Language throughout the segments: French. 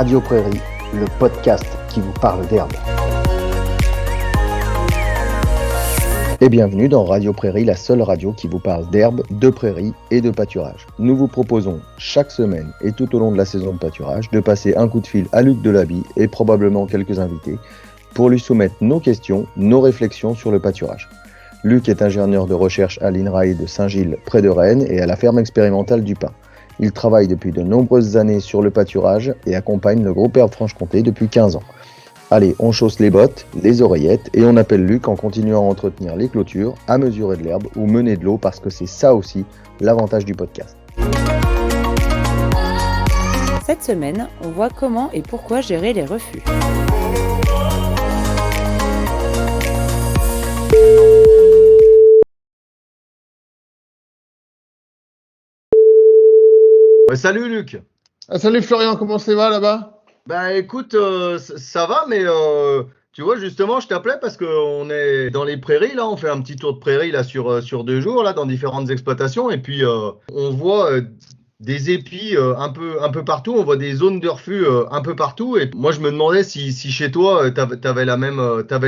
Radio Prairie, le podcast qui vous parle d'herbe. Et bienvenue dans Radio Prairie, la seule radio qui vous parle d'herbe, de prairie et de pâturage. Nous vous proposons chaque semaine et tout au long de la saison de pâturage de passer un coup de fil à Luc Delaby et probablement quelques invités pour lui soumettre nos questions, nos réflexions sur le pâturage. Luc est ingénieur de recherche à l'INRAE de Saint-Gilles près de Rennes et à la ferme expérimentale du Pin. Il travaille depuis de nombreuses années sur le pâturage et accompagne le groupe Herbe Franche-Comté depuis 15 ans. Allez, on chausse les bottes, les oreillettes et on appelle Luc en continuant à entretenir les clôtures, à mesurer de l'herbe ou mener de l'eau parce que c'est ça aussi l'avantage du podcast. Cette semaine, on voit comment et pourquoi gérer les refus. Salut Luc. Salut Florian, comment ça va là-bas? Bah écoute, ça va, mais tu vois, justement, je t'appelais parce qu'on est dans les prairies, là, on fait un petit tour de prairie là sur 2 jours, là, dans différentes exploitations, et puis on voit des épis un peu partout, on voit des zones de refus un peu partout, et moi je me demandais si chez toi, t'avais les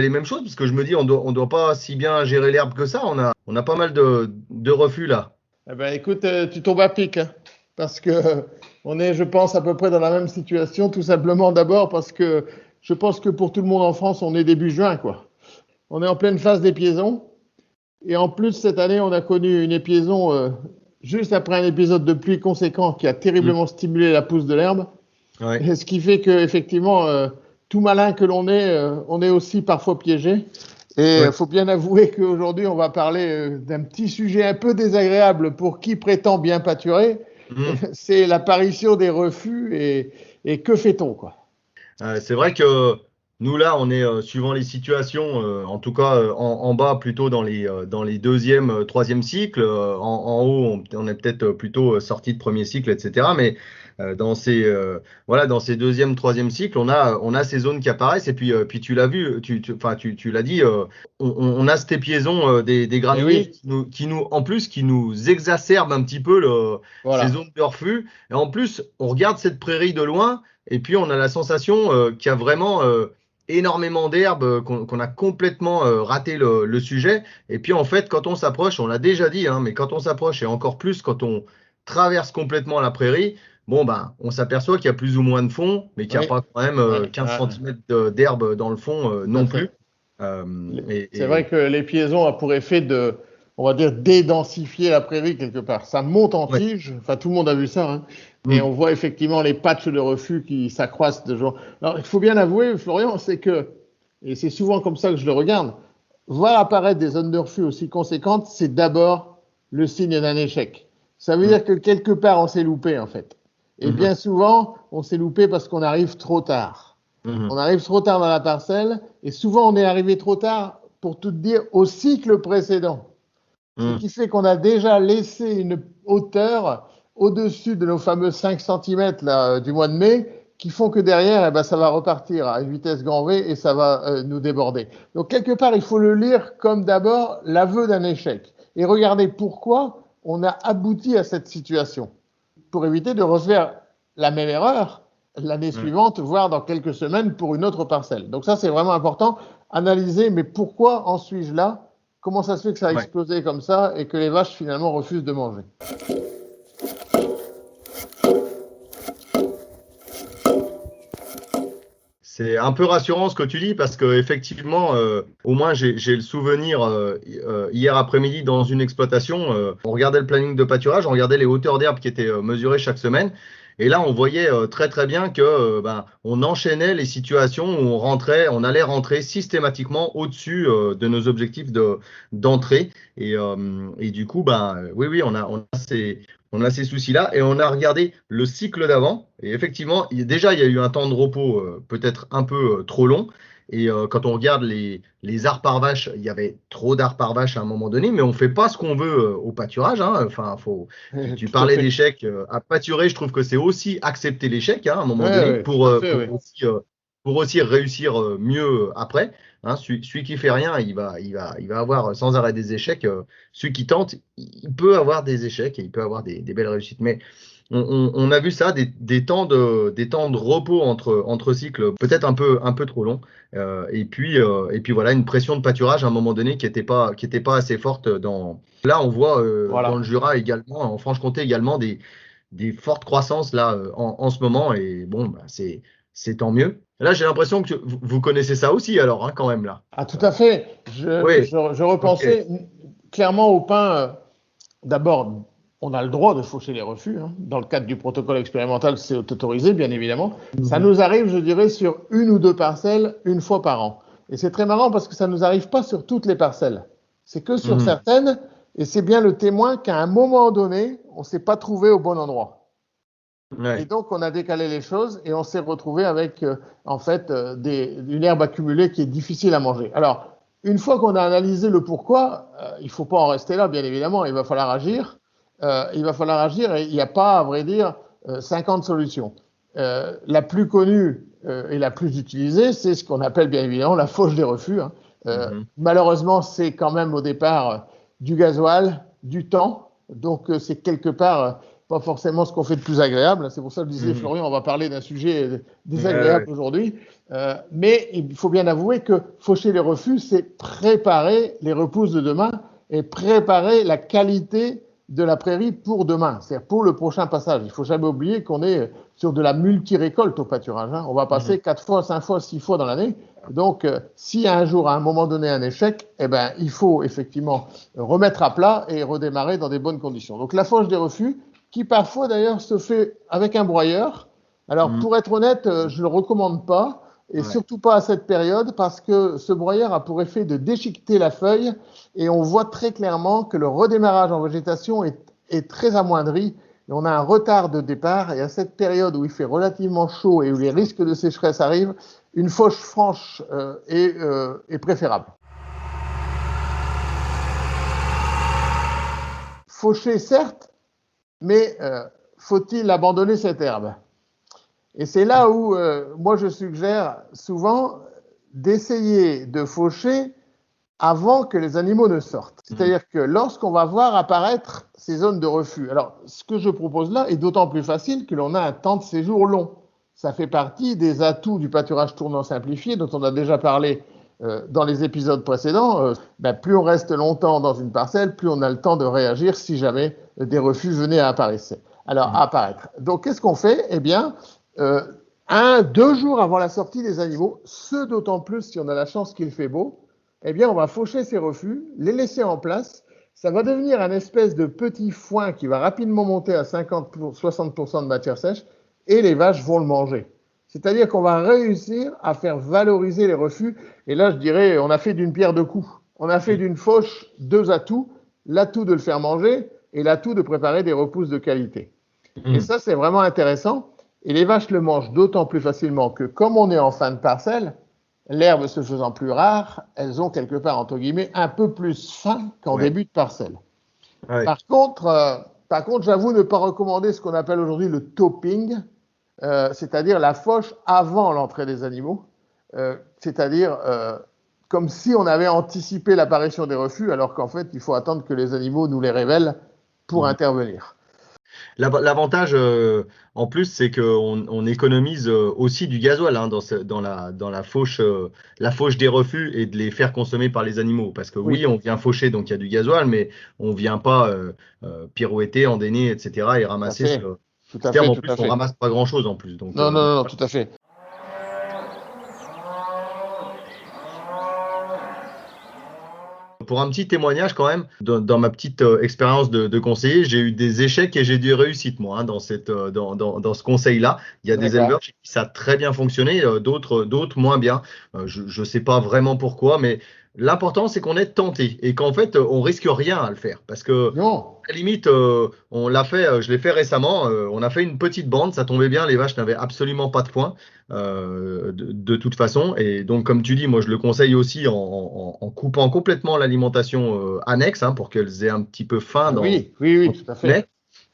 mêmes choses, parce que je me dis, on doit pas si bien gérer l'herbe que ça, on a pas mal de refus là. Eh ben écoute, tu tombes à pic, hein, parce que on est, je pense, à peu près dans la même situation, tout simplement d'abord parce que je pense que pour tout le monde en France, on est début juin, quoi. On est en pleine phase d'épiaison, et en plus, cette année, on a connu une épiaison juste après un épisode de pluie conséquent qui a terriblement stimulé la pousse de l'herbe. Ouais. Et ce qui fait qu'effectivement, tout malin que l'on est aussi parfois piégé. Et il faut bien avouer qu'aujourd'hui, on va parler d'un petit sujet un peu désagréable pour qui prétend bien pâturer. C'est l'apparition des refus et que fait-on, quoi. C'est vrai que nous là, on est suivant les situations, en tout cas en bas plutôt dans les deuxième, troisième cycles. En haut, on est peut-être plutôt sorti de premier cycle, etc. Mais dans ces deuxième, troisième cycles, on a ces zones qui apparaissent. Et puis tu l'as vu, tu l'as dit, on a cette épiaison des granulés qui nous exacerbe un petit peu ces zones de refus. Et en plus, on regarde cette prairie de loin. Et puis, on a la sensation qu'il y a vraiment énormément d'herbe, qu'on a complètement raté le sujet. Et puis, en fait, quand on s'approche, on l'a déjà dit, hein, mais quand on s'approche, et encore plus quand on traverse complètement la prairie, bon, ben, on s'aperçoit qu'il y a plus ou moins de fond, mais qu'il n'y a pas quand même 15 cm d'herbe dans le fond non plus. C'est vrai que l'épiaison a pour effet de, on va dire, dédensifier la prairie quelque part. Ça monte en tige, enfin tout le monde a vu ça, hein. Et on voit effectivement les patchs de refus qui s'accroissent de jour. Alors, il faut bien avouer, Florian, c'est que, et c'est souvent comme ça que je le regarde, voir apparaître des zones de refus aussi conséquentes, c'est d'abord le signe d'un échec. Ça veut dire que quelque part, on s'est loupé, en fait. Et bien souvent, on s'est loupé parce qu'on arrive trop tard. On arrive trop tard dans la parcelle, et souvent, on est arrivé trop tard, pour tout dire, au cycle précédent. Ce qui fait qu'on a déjà laissé une hauteur au-dessus de nos fameux 5 cm là, du mois de mai, qui font que derrière, eh ben, ça va repartir à vitesse grand V et ça va nous déborder. Donc, quelque part, il faut le lire comme d'abord l'aveu d'un échec. Et regarder pourquoi on a abouti à cette situation, pour éviter de refaire la même erreur l'année suivante, voire dans quelques semaines pour une autre parcelle. Donc ça, c'est vraiment important. Analyser, mais pourquoi en suis-je là? Comment ça se fait que ça a explosé comme ça et que les vaches, finalement, refusent de manger? C'est un peu rassurant ce que tu dis parce que effectivement, au moins j'ai le souvenir hier après-midi dans une exploitation, on regardait le planning de pâturage, on regardait les hauteurs d'herbe qui étaient mesurées chaque semaine, et là on voyait très très bien que on enchaînait les situations où on allait rentrer systématiquement au-dessus de nos objectifs d'entrée, et du coup oui on a ces soucis-là, et on a regardé le cycle d'avant. Et effectivement, il y a eu un temps de repos peut-être un peu trop long. Et quand on regarde les arts par vache, il y avait trop d'arts par vache à un moment donné, mais on ne fait pas ce qu'on veut au pâturage, hein. Enfin, tu parlais d'échec. À pâturer, je trouve que c'est aussi accepter l'échec, hein, à un moment donné, pour aussi réussir mieux après. Hein, celui qui fait rien, il va avoir sans arrêt des échecs. Celui qui tente, il peut avoir des échecs et il peut avoir des belles réussites. Mais on a vu ça, des temps de repos entre cycles, peut-être un peu trop longs. Et puis voilà, une pression de pâturage à un moment donné qui était pas assez forte Là, on voit dans le Jura également, en Franche-Comté également, des fortes croissances là en ce moment. Et bon, bah, c'est tant mieux. Là, j'ai l'impression que vous connaissez ça aussi, alors, hein, quand même, là. Ah, tout à fait. Oui. Je repensais clairement au pain. D'abord, on a le droit de faucher les refus. Hein. Dans le cadre du protocole expérimental, c'est autorisé, bien évidemment. Ça nous arrive, je dirais, sur 1 ou 2 parcelles, une fois par an. Et c'est très marrant parce que ça ne nous arrive pas sur toutes les parcelles. C'est que sur certaines. Et c'est bien le témoin qu'à un moment donné, on ne s'est pas trouvé au bon endroit. Ouais. Et donc, on a décalé les choses et on s'est retrouvé avec, en fait, une herbe accumulée qui est difficile à manger. Alors, une fois qu'on a analysé le pourquoi, il ne faut pas en rester là, bien évidemment, il va falloir agir. Et il n'y a pas, à vrai dire, 50 solutions. La plus connue et la plus utilisée, c'est ce qu'on appelle bien évidemment la fauche des refus. Hein. Malheureusement, c'est quand même au départ du gasoil, du temps. Donc, c'est quelque part pas forcément ce qu'on fait de plus agréable. C'est pour ça que je disais, Florian, on va parler d'un sujet désagréable aujourd'hui. Mais il faut bien avouer que faucher les refus, c'est préparer les repousses de demain et préparer la qualité de la prairie pour demain, c'est-à-dire pour le prochain passage. Il ne faut jamais oublier qu'on est sur de la multi-récolte au pâturage. Hein. On va passer 4 fois, 5 fois, 6 fois dans l'année. Donc, s'il y a un jour, à un moment donné, un échec, eh ben, il faut effectivement remettre à plat et redémarrer dans des bonnes conditions. Donc, la fauche des refus, qui parfois d'ailleurs se fait avec un broyeur. Alors, pour être honnête, je ne le recommande pas, et surtout pas à cette période, parce que ce broyeur a pour effet de déchiqueter la feuille, et on voit très clairement que le redémarrage en végétation est très amoindri, et on a un retard de départ, et à cette période où il fait relativement chaud et où les risques de sécheresse arrivent, une fauche franche est préférable. Faucher, certes, mais faut-il abandonner cette herbe? Et c'est là où moi je suggère souvent d'essayer de faucher avant que les animaux ne sortent. C'est-à-dire que lorsqu'on va voir apparaître ces zones de refus, alors ce que je propose là est d'autant plus facile que l'on a un temps de séjour long. Ça fait partie des atouts du pâturage tournant simplifié dont on a déjà parlé dans les épisodes précédents. Plus on reste longtemps dans une parcelle, plus on a le temps de réagir si jamais des refus venaient à apparaître. Donc qu'est-ce qu'on fait? Eh bien, 2 jours avant la sortie des animaux, ce d'autant plus si on a la chance qu'il fait beau, eh bien, on va faucher ces refus, les laisser en place. Ça va devenir un espèce de petit foin qui va rapidement monter à 50-60% de matière sèche et les vaches vont le manger. C'est-à-dire qu'on va réussir à faire valoriser les refus. Et là, je dirais, on a fait d'une pierre 2 coups. On a fait d'une fauche 2 atouts. L'atout de le faire manger et l'atout de préparer des repousses de qualité. Et ça, c'est vraiment intéressant. Et les vaches le mangent d'autant plus facilement que, comme on est en fin de parcelle, l'herbe se faisant plus rare, elles ont quelque part, entre guillemets, un peu plus faim qu'en début de parcelle. Ouais. Par contre, j'avoue ne pas recommander ce qu'on appelle aujourd'hui le topping, c'est-à-dire la fauche avant l'entrée des animaux, c'est-à-dire comme si on avait anticipé l'apparition des refus, alors qu'en fait, il faut attendre que les animaux nous les révèlent pour intervenir. L'avantage, en plus, c'est qu'on économise aussi du gasoil hein, dans la fauche des refus et de les faire consommer par les animaux. Parce que oui, on vient faucher, donc il y a du gasoil, mais on ne vient pas pirouetter, endainer, etc. et ramasser. Tout à fait. En plus, on ramasse pas grand-chose en plus. Donc, non, tout à fait. Pour un petit témoignage quand même, dans ma petite expérience de conseiller, j'ai eu des échecs et j'ai eu des réussites moi hein, dans ce conseil-là. Il y a des éleveurs chez qui ça a très bien fonctionné, d'autres moins bien. Je ne sais pas vraiment pourquoi, mais l'important c'est qu'on est tenté et qu'en fait on risque rien à le faire parce que à la limite on l'a fait, je l'ai fait récemment. On a fait une petite bande, ça tombait bien, les vaches n'avaient absolument pas de points. De toute façon, et donc comme tu dis, moi je le conseille aussi en coupant complètement l'alimentation annexe hein, pour qu'elles aient un petit peu faim. Oui, tout à fait.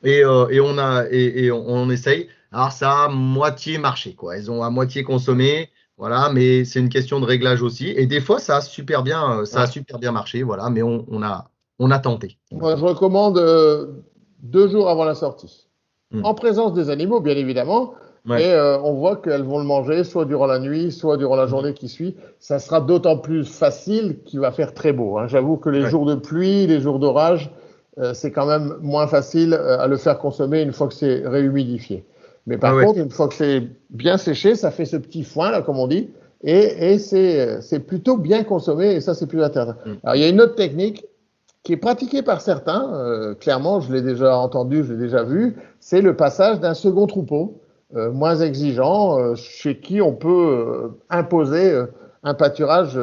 Et on essaye. Alors ça a moitié marché, quoi. Elles ont à moitié consommé, voilà, mais c'est une question de réglage aussi. Et des fois ça a super bien marché, voilà, mais on a tenté. Moi, je recommande 2 jours avant la sortie. en présence des animaux, bien évidemment. Ouais. Et on voit qu'elles vont le manger soit durant la nuit, soit durant la journée qui suit. Ça sera d'autant plus facile qu'il va faire très beau. J'avoue que les jours de pluie, les jours d'orage, c'est quand même moins facile à le faire consommer une fois que c'est réhumidifié. Mais par contre, une fois que c'est bien séché, ça fait ce petit foin, là, comme on dit, et c'est plutôt bien consommé, et ça, c'est plus intéressant. Alors, il y a une autre technique qui est pratiquée par certains, clairement, je l'ai déjà entendu, je l'ai déjà vu, c'est le passage d'un second troupeau, moins exigeant, chez qui on peut imposer un pâturage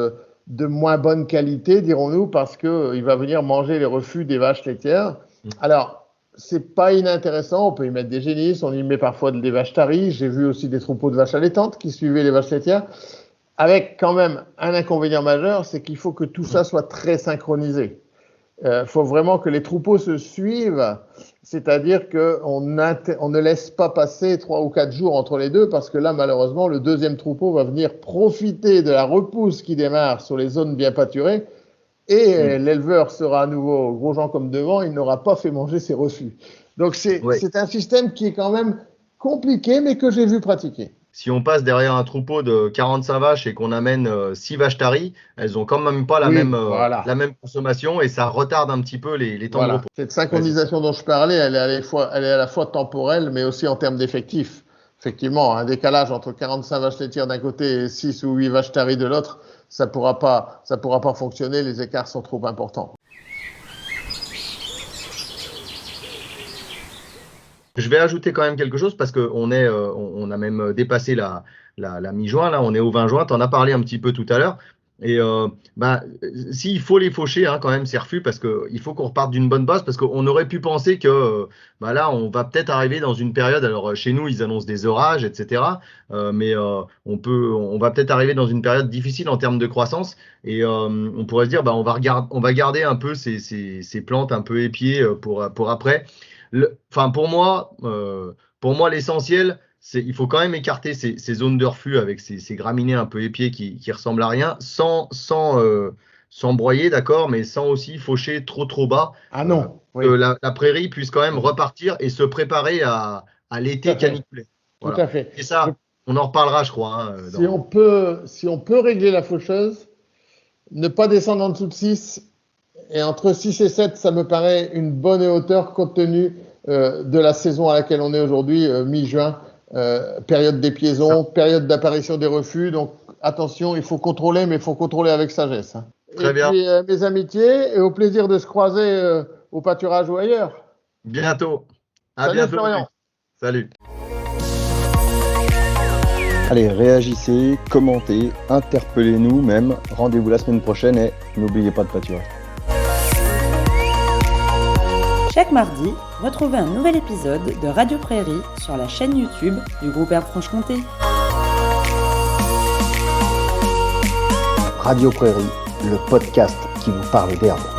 de moins bonne qualité, dirons-nous, parce qu'il va venir manger les refus des vaches laitières. Alors, c'est pas inintéressant, on peut y mettre des génisses, on y met parfois des vaches taries, j'ai vu aussi des troupeaux de vaches allaitantes qui suivaient les vaches laitières, avec quand même un inconvénient majeur, c'est qu'il faut que tout ça soit très synchronisé. Faut vraiment que les troupeaux se suivent, c'est-à-dire qu'on ne laisse pas passer 3 ou 4 jours entre les deux, parce que là, malheureusement, le deuxième troupeau va venir profiter de la repousse qui démarre sur les zones bien pâturées, et l'éleveur sera à nouveau gros Jean comme devant, il n'aura pas fait manger ses refus. Donc c'est un système qui est quand même compliqué, mais que j'ai vu pratiquer. Si on passe derrière un troupeau de 45 vaches et qu'on amène 6 vaches taries, elles ont quand même pas la même consommation et ça retarde un petit peu les temps de repos. Cette synchronisation dont je parlais, elle est à la fois temporelle, mais aussi en termes d'effectifs. Effectivement, un décalage entre 45 vaches laitières d'un côté et 6 ou 8 vaches taries de l'autre, ça pourra pas fonctionner, les écarts sont trop importants. Je vais ajouter quand même quelque chose parce qu'on on a même dépassé la mi-juin, là, on est au 20 juin, tu en as parlé un petit peu tout à l'heure. Et s'il faut les faucher quand même ces refus, parce qu'il faut qu'on reparte d'une bonne base, parce qu'on aurait pu penser que là, on va peut-être arriver dans une période, alors chez nous, ils annoncent des orages, etc. Mais on va peut-être arriver dans une période difficile en termes de croissance, et on pourrait se dire, on va garder un peu ces plantes un peu épiées pour après. Pour moi, l'essentiel, il faut quand même écarter ces zones de reflux avec ces graminées un peu épiées qui ressemblent à rien, sans broyer, d'accord, mais sans aussi faucher trop bas. Que la prairie puisse quand même repartir et se préparer à l'été caniculaire. Tout à fait. Et ça, on en reparlera, je crois. Si on peut régler la faucheuse, ne pas descendre en dessous de 6, et entre 6 et 7, ça me paraît une bonne hauteur compte tenu de la saison à laquelle on est aujourd'hui, mi-juin, période d'épiaison, période d'apparition des refus. Donc attention, il faut contrôler, mais il faut contrôler avec sagesse. Très bien. Puis mes amitiés, et au plaisir de se croiser au pâturage ou ailleurs. Bientôt. À Salut, bientôt. Florian. Salut. Allez, réagissez, commentez, interpellez-nous même. Rendez-vous la semaine prochaine et n'oubliez pas de pâturer. Chaque mardi, retrouvez un nouvel épisode de Radio Prairie sur la chaîne YouTube du groupe Herbe Franche-Comté. Radio Prairie, le podcast qui vous parle d'herbe.